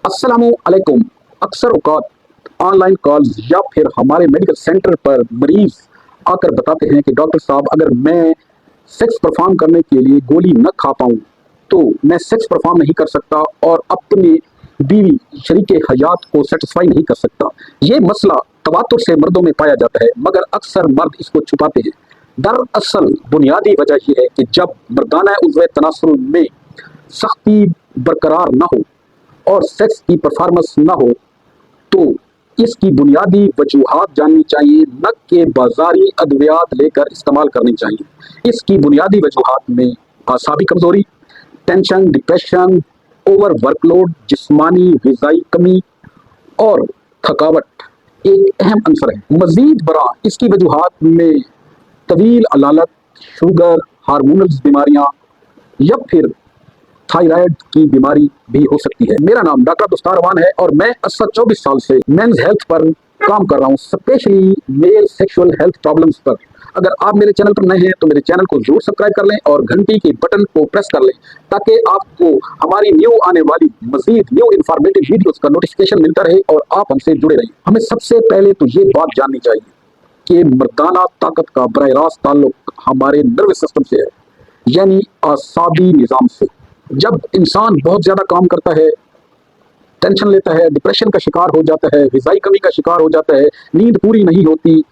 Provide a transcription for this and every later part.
अस्सलामु अलैकुम। अक्सर औकात ऑनलाइन कॉल्स या फिर हमारे मेडिकल सेंटर पर मरीज आकर बताते हैं कि डॉक्टर साहब, अगर मैं सेक्स परफॉर्म करने के लिए गोली न खा पाऊँ तो मैं सेक्स परफॉर्म नहीं कर सकता और अपनी बीवी शरीके हयात को सेटिस्फाई नहीं कर सकता। ये मसला तवातुर से मर्दों में पाया जाता है, मगर अक्सर मर्द इसको छुपाते हैं। दरअसल बुनियादी वजह यह है कि जब मर्दाना उज़्व तनासुल में सख्ती बरकरार न हो और सेक्स की परफॉर्मेंस ना हो तो इसकी बुनियादी वजूहात जाननी चाहिए, न कि बाजारी अद्वियात लेकर इस्तेमाल करनी चाहिए। इसकी बुनियादी वजूहात में आसाबी कमजोरी, टेंशन, डिप्रेशन, ओवर वर्कलोड, जिस्मानी ग़िज़ाई कमी और थकावट एक अहम अंसर है। मजीद बरा इसकी वजूहात में तवील अलालत, शुगर, हार्मोनल बीमारियां या फिर थायराइड की बीमारी भी हो सकती है। मेरा नाम डॉक्टर दुस्तार अवान है और मैं 24 साल से मेंस हेल्थ पर काम कर रहा हूँ, specially male sexual health problems पर। अगर आप मेरे चैनल पर नए हैं तो मेरे चैनल को जरूर सब्सक्राइब कर लें और घंटी के बटन को प्रेस कर लें ताकि आपको हमारी न्यू आने वाली मजीद न्यू इन्फॉर्मेटिव वीडियोस का नोटिफिकेशन मिलता रहे और आप हमसे जुड़े रहें। हमें सबसे पहले तो ये बात जाननी चाहिए कि मर्दाना ताकत का बराह रास्त ताल्लुक हमारे नर्वस सिस्टम से है, यानी आसाबी निज़ाम से। जब इंसान बहुत ज्यादा काम करता है, टेंशन लेता है, डिप्रेशन का शिकार हो जाता है, ग़िज़ाई कमी का शिकार हो जाता है, नींद पूरी नहीं होती,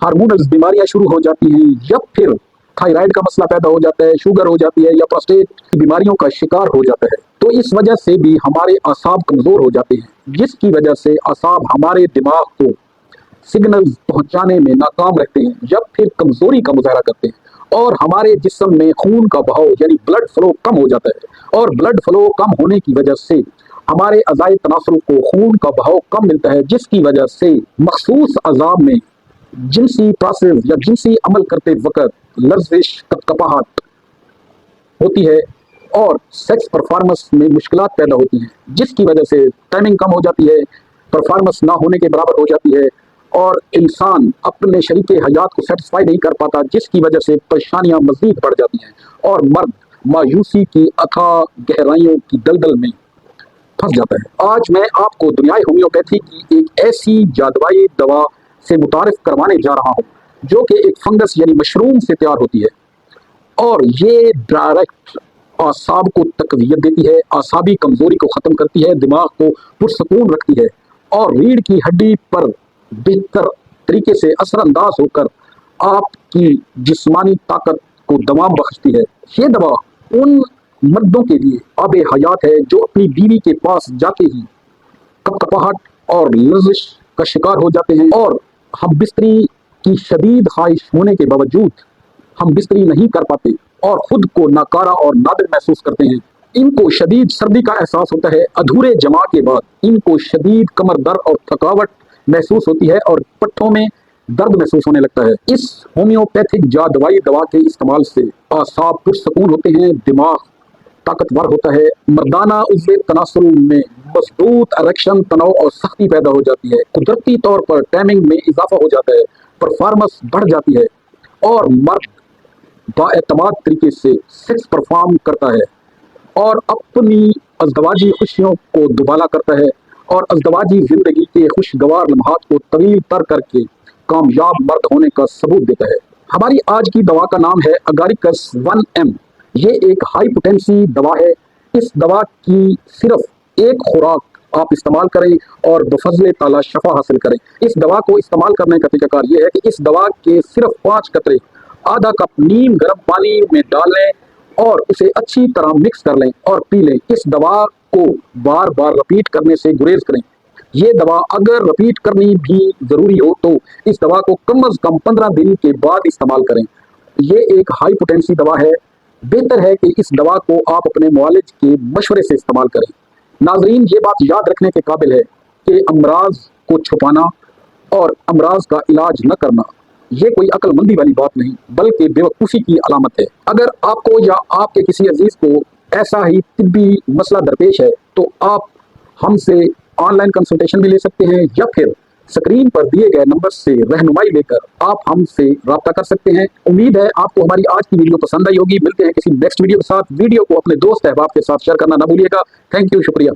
हार्मोनल बीमारियां शुरू हो जाती हैं या फिर थायराइड का मसला पैदा हो जाता है, शुगर हो जाती है या प्रोस्टेट की बीमारियों का शिकार हो जाता है, तो इस वजह से भी हमारे आसाब कमजोर हो जाते हैं, जिसकी वजह से आसाब हमारे दिमाग को सिग्नल पहुंचाने में नाकाम रहते हैं या फिर कमजोरी का मुजाहरा करते हैं और हमारे जिस्म में खून का बहाव यानी ब्लड फ्लो कम हो जाता है। और ब्लड फ्लो कम होने की वजह से हमारे अज़ाए तनासुल को खून का बहाव कम मिलता है, जिसकी वजह से मखसूस अज़ाब में जिनसी प्रोसेस या जिनसी अमल करते वक्त लर्जिश, कपकपाहट होती है और सेक्स परफॉर्मेंस में मुश्किलात पैदा होती हैं, जिसकी वजह से टाइमिंग कम हो जाती है, परफॉर्मेंस ना होने के बराबर हो जाती है और इंसान अपने शरीके हयात को सेटिस्फाई नहीं कर पाता, जिसकी वजह से परेशानियां मजीद बढ़ जाती हैं और मर्द मायूसी की अथाह गहराइयों की दलदल में फंस जाता है। आज मैं आपको दुनियाई होम्योपैथी की एक ऐसी जादुई दवा से मुतारिफ करवाने जा रहा हूँ जो कि एक फंगस यानी मशरूम से तैयार होती है और ये डायरेक्ट आसाब को तकवीयत देती है, आसाबी कमजोरी को खत्म करती है, दिमाग को पुरसकून रखती है और रीढ़ की हड्डी पर बेहतर तरीके से असरअंदाज होकर आपकी जिस्मानी ताकत को दवाम बख्शती है। ये दवा उन मर्दों के लिए आबे हयात है जो अपनी बीवी के पास जाते ही कपकपाहट और लर्जिश का शिकार हो जाते हैं और हम बिस्तरी की शदीद ख्वाहिश होने के बावजूद हम बिस्तरी नहीं कर पाते और खुद को नाकारा और नादिर महसूस करते हैं। इनको शदीद सर्दी का एहसास होता है, अधूरे जमा के बाद इनको शदीद कमर दर्द और थकावट महसूस होती है और पट्टों में दर्द महसूस होने लगता है। इस होम्योपैथिक जादुई दवा के इस्तेमाल से आसाब पुरसकून होते हैं, दिमाग ताकतवर होता है, मर्दाना उज़्व तनासुल में मजबूत इरेक्शन, तनाव और सख्ती पैदा हो जाती है, कुदरती तौर पर टाइमिंग में इजाफा हो जाता है, परफॉर्मेंस बढ़ जाती है और मर्द बाएतमाद तरीके से सेक्स परफॉर्म करता है और अपनी अज़दवाजी खुशियों को दुबाला करता है और अज़दवाजी जिंदगी के खुशगवार लम्हात को तवील तर करके कामयाब मर्द होने का सबूत देता है। हमारी आज की दवा का नाम है अगारिकस 1M। ये एक हाई पोटेंसी दवा है। इस दवा की सिर्फ एक खुराक आप इस्तेमाल करें और बफज़ल ताला शफा हासिल करें। इस दवा को इस्तेमाल करने का तरीकाकार ये है कि इस दवा के सिर्फ 5 कतरे आधा कप नीम गर्म पानी में डाल लें और उसे अच्छी तरह मिक्स कर लें और पी लें। इस दवा को बार बार रिपीट करने से गुरेज करें। ये दवा अगर रिपीट करनी भी जरूरी हो तो इस दवा को कम अज कम 15 दिन के बाद इस्तेमाल करें। ये एक हाई पोटेंसी दवा है। बेहतर है कि इस दवा को आप अपने मुआलिज के मशवरे से इस्तेमाल करें। नाजरीन, ये बात याद रखने के काबिल है कि अमराज को छुपाना और अमराज का इलाज न करना ये कोई अक्लमंदी वाली बात नहीं बल्कि बेवकूफ़ी की अलामत है। अगर आपको या आपके किसी अजीज को ऐसा ही तिब्बी मसला दरपेश है तो आप हमसे ऑनलाइन कंसल्टेशन भी ले सकते हैं या फिर स्क्रीन पर दिए गए नंबर से रहनुमाई लेकर आप हमसे रब्ता कर सकते हैं। उम्मीद है आपको हमारी आज की वीडियो पसंद आई होगी। मिलते हैं किसी नेक्स्ट वीडियो के साथ। वीडियो को अपने दोस्त अहबाब के साथ शेयर करना ना भूलिएगा। थैंक यू, शुक्रिया।